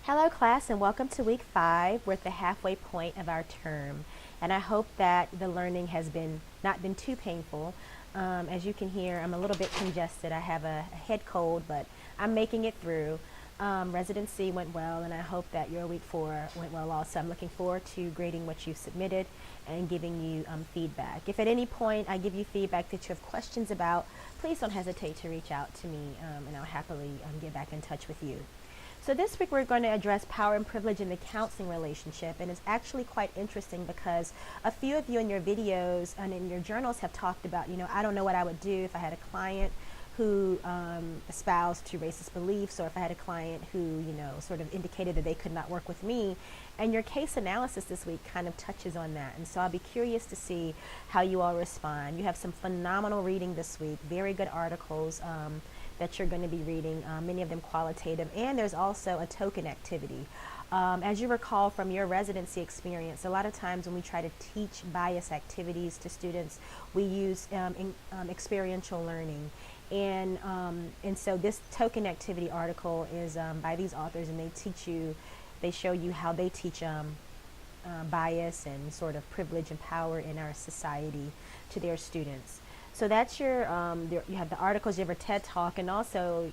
Hello class and welcome to week 5. We're at the halfway point of our term and I hope that the learning has not been too painful. As you can hear, I'm a little bit congested. I have a head cold, but I'm making it through. Residency went well and I hope that your week 4 went well also. I'm looking forward to grading what you've submitted and giving you feedback. If at any point I give you feedback that you have questions about, please don't hesitate to reach out to me and I'll happily get back in touch with you. So this week we're going to address power and privilege in the counseling relationship, and it's actually quite interesting because a few of you in your videos and in your journals have talked about, I don't know what I would do if I had a client who espoused to racist beliefs, or if I had a client who, sort of indicated that they could not work with me. And your case analysis this week kind of touches on that. And so I'll be curious to see how you all respond. You have some phenomenal reading this week, very good articles that you're going to be reading, many of them qualitative, and there's also a token activity. As you recall from your residency experience, a lot of times when we try to teach bias activities to students, we use experiential learning. And so this token activity article is by these authors, and they show you how they teach bias and sort of privilege and power in our society to their students. So that's you have the articles, you have a TED Talk, and also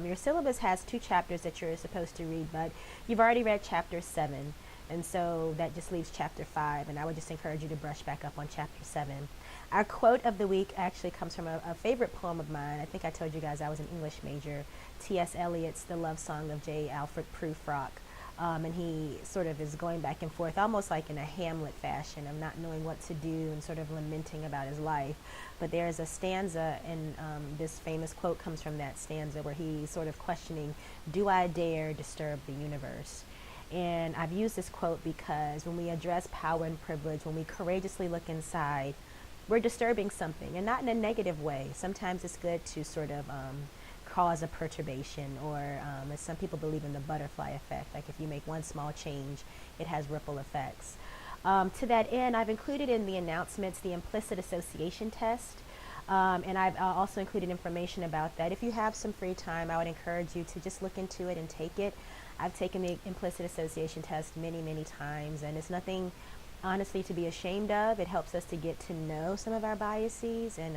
your syllabus has 2 chapters that you're supposed to read, but you've already read chapter 7, and so that just leaves chapter 5, and I would just encourage you to brush back up on chapter 7. Our quote of the week actually comes from a favorite poem of mine. I think I told you guys I was an English major, T.S. Eliot's The Love Song of J. Alfred Prufrock. And he sort of is going back and forth, almost like in a Hamlet fashion of not knowing what to do and sort of lamenting about his life. But there's a stanza, and this famous quote comes from that stanza where he's sort of questioning, do I dare disturb the universe? And I've used this quote because when we address power and privilege, when we courageously look inside, we're disturbing something, and not in a negative way. Sometimes it's good to sort of cause a perturbation, or as some people believe in the butterfly effect, like if you make one small change, it has ripple effects. To that end, I've included in the announcements the implicit association test, and I've also included information about that. If you have some free time, I would encourage you to just look into it and take it. I've taken the implicit association test many, many times, and it's nothing honestly to be ashamed of. It helps us to get to know some of our biases, and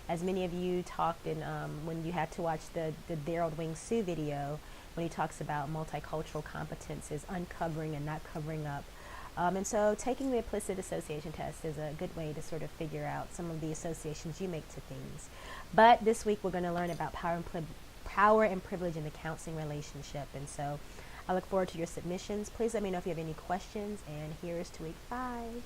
as many of you talked in when you had to watch the Daryl Wing Sue video, when he talks about multicultural competences, uncovering and not covering up. And so taking the implicit association test is a good way to sort of figure out some of the associations you make to things. But this week we're going to learn about power and privilege in the counseling relationship, and so I look forward to your submissions. Please let me know if you have any questions, and here's to week 5.